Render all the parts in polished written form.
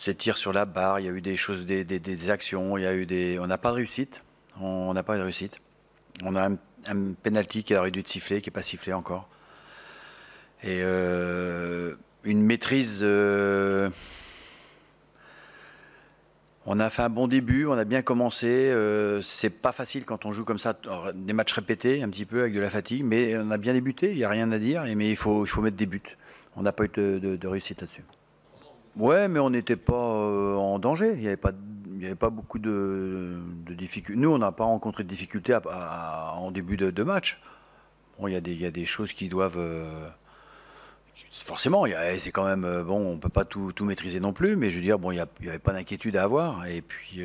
ces tirs sur la barre, il y a eu des choses, des actions, il y a eu on n'a pas de réussite. On n'a pas de réussite. On a un penalty qui aurait dû être sifflé, qui n'est pas sifflé encore. Et une maîtrise. On a fait un bon début, on a bien commencé. C'est pas facile quand on joue comme ça, des matchs répétés, un petit peu avec de la fatigue, mais on a bien débuté, il n'y a rien à dire, mais il faut mettre des buts. On n'a pas eu de réussite là-dessus. Ouais, mais on n'était pas en danger. Il n'y avait pas beaucoup de difficultés. Nous, on n'a pas rencontré de difficultés en début de match. Bon, il y a des choses qui doivent. Forcément, c'est quand même. Bon, on ne peut pas tout maîtriser non plus, mais je veux dire, bon, il n'y avait pas d'inquiétude à avoir. Et puis,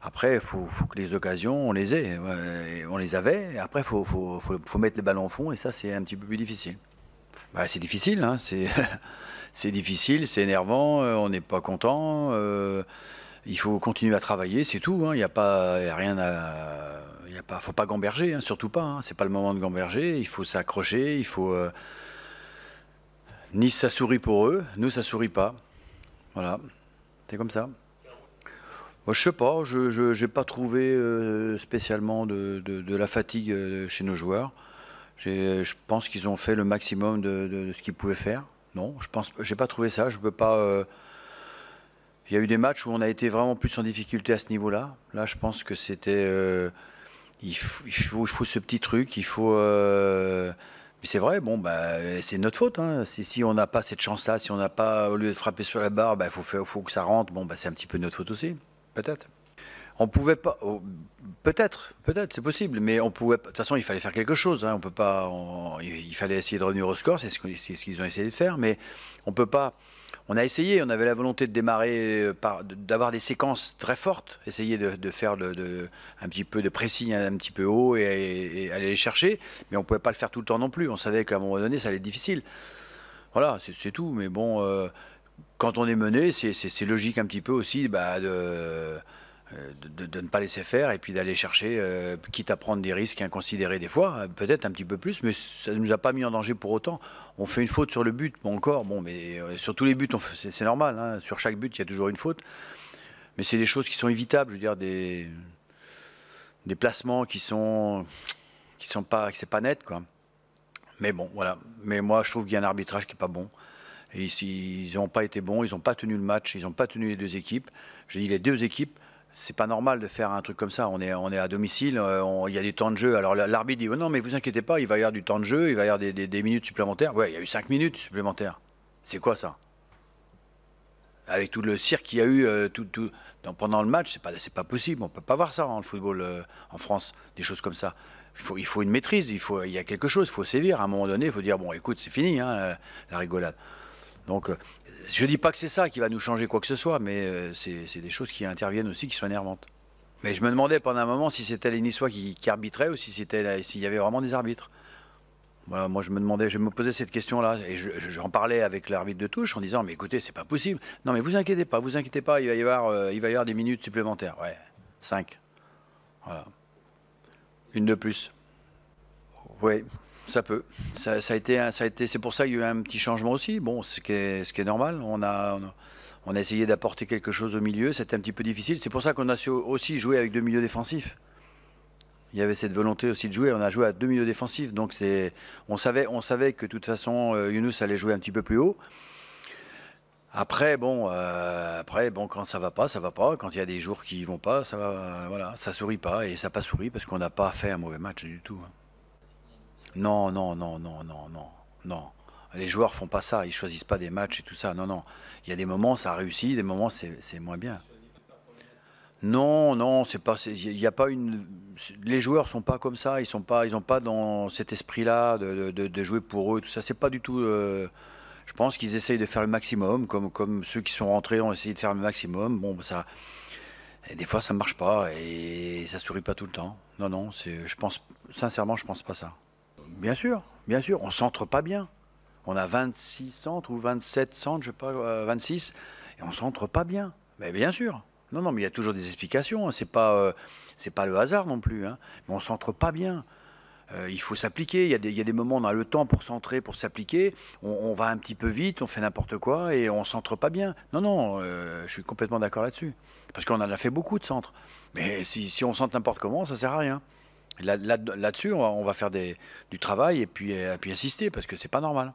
après, il faut que les occasions, on les ait. Ouais, on les avait. Et après, il faut mettre les ballons au fond, et ça, c'est un petit peu plus difficile. Bah, c'est difficile, hein, c'est difficile, c'est énervant, on n'est pas content. Il faut continuer à travailler, c'est tout. Il n'y a pas, y a rien à, faut pas gamberger, hein, surtout pas. C'est pas le moment de gamberger. Il faut s'accrocher. Il faut. Nice, ça sourit pour eux. Nous, ça sourit pas. Voilà, c'est comme ça. Moi, je sais pas. Je n'ai pas trouvé spécialement de la fatigue chez nos joueurs. Je pense qu'ils ont fait le maximum de ce qu'ils pouvaient faire. Non, j'ai pas trouvé ça. Je peux pas. Il y a eu des matchs où on a été vraiment plus en difficulté à ce niveau-là. Là, je pense que c'était. Il faut ce petit truc. Il faut. Mais c'est vrai. Bon, bah, c'est notre faute. Hein. Si on n'a pas cette chance-là, si on n'a pas, au lieu de frapper sur la barre, bah, faut que ça rentre. Bon, bah, c'est un petit peu notre faute aussi, peut-être. On pouvait pas. Peut-être, c'est possible, mais on pouvait. De toute façon, il fallait faire quelque chose. Hein. On peut pas. Il fallait essayer de revenir au score. C'est ce qu'ils ont essayé de faire, mais on peut pas. On a essayé. On avait la volonté de démarrer d'avoir des séquences très fortes. Essayer de faire un petit peu de pressing un petit peu haut et aller les chercher, mais on pouvait pas le faire tout le temps non plus. On savait qu'à un moment donné, ça allait être difficile. Voilà, c'est tout. Mais bon, quand on est mené, c'est logique un petit peu aussi, bah, de ne pas laisser faire et puis d'aller chercher, quitte à prendre des risques inconsidérés des fois, peut-être un petit peu plus, mais ça ne nous a pas mis en danger pour autant. On fait une faute sur le but, bon encore, bon, mais sur tous les buts, c'est normal, hein, sur chaque but, il y a toujours une faute. Mais c'est des choses qui sont évitables, je veux dire, des placements qui sont pas, que c'est pas net, quoi. Mais bon, voilà. Mais moi, je trouve qu'il y a un arbitrage qui est pas bon. Et ici, ils n'ont pas été bons, ils n'ont pas tenu le match, ils n'ont pas tenu les deux équipes. Je dis les deux équipes. C'est pas normal de faire un truc comme ça. On est à domicile, il y a des temps de jeu. Alors l'arbitre dit oh non, mais vous inquiétez pas, il va y avoir du temps de jeu, il va y avoir des minutes supplémentaires. Ouais, il y a eu 5 minutes supplémentaires. C'est quoi ça? Avec tout le cirque qu'il y a eu pendant le match, c'est pas possible. On peut pas voir ça en football en France, des choses comme ça. Il faut une maîtrise, il y a quelque chose, il faut sévir. À un moment donné, il faut dire bon, écoute, c'est fini, hein, la rigolade. Donc, je ne dis pas que c'est ça qui va nous changer quoi que ce soit, mais c'est des choses qui interviennent aussi, qui sont énervantes. Mais je me demandais pendant un moment si c'était les Niçois qui arbitraient ou s'il y avait vraiment des arbitres. Voilà, moi je me posais cette question-là, et j'en parlais avec l'arbitre de touche en disant mais écoutez, c'est pas possible. Non mais vous inquiétez pas, il va y avoir des minutes supplémentaires. Ouais, 5. Voilà. Une de plus. Oui. Ça peut. Ça a été, c'est pour ça qu'il y a eu un petit changement aussi. Bon, ce qui est normal. On a essayé d'apporter quelque chose au milieu. C'était un petit peu difficile. C'est pour ça qu'on a aussi joué avec 2 milieux défensifs. Il y avait cette volonté aussi de jouer. On a joué à 2 milieux défensifs. Donc on savait que de toute façon, Younous allait jouer un petit peu plus haut. Après, bon, quand ça va pas, ça va pas. Quand il y a des jours qui vont pas, ça va, voilà, ça sourit pas et ça n'a pas souri parce qu'on n'a pas fait un mauvais match du tout. Non, non, non, non, non, non, non. Les joueurs font pas ça, ils choisissent pas des matchs et tout ça. Non, non. Il y a des moments ça réussit, des moments c'est moins bien. Non, non, c'est pas. Il y a pas une. Les joueurs sont pas comme ça. Ils ont pas dans cet esprit-là de jouer pour eux. Tout ça, c'est pas du tout. Je pense qu'ils essayent de faire le maximum, comme ceux qui sont rentrés ont essayé de faire le maximum. Bon, ça. Et des fois, ça marche pas et ça sourit pas tout le temps. Non, non. Je pense sincèrement, je pense pas ça. Bien sûr, on centre pas bien. On a 26 centres ou 27 centres, je sais pas, 26, et on centre pas bien. Mais bien sûr. Non, non, mais il y a toujours des explications. Hein. C'est pas le hasard non plus. Hein. Mais on centre pas bien. Il faut s'appliquer. Il y a des moments, on a le temps pour centrer, pour s'appliquer. On va un petit peu vite, on fait n'importe quoi et on centre pas bien. Non, non, je suis complètement d'accord là-dessus. Parce qu'on en a fait beaucoup de centres. Mais si on centre n'importe comment, ça sert à rien. Là-dessus, on va faire du travail et puis insister parce que c'est pas normal.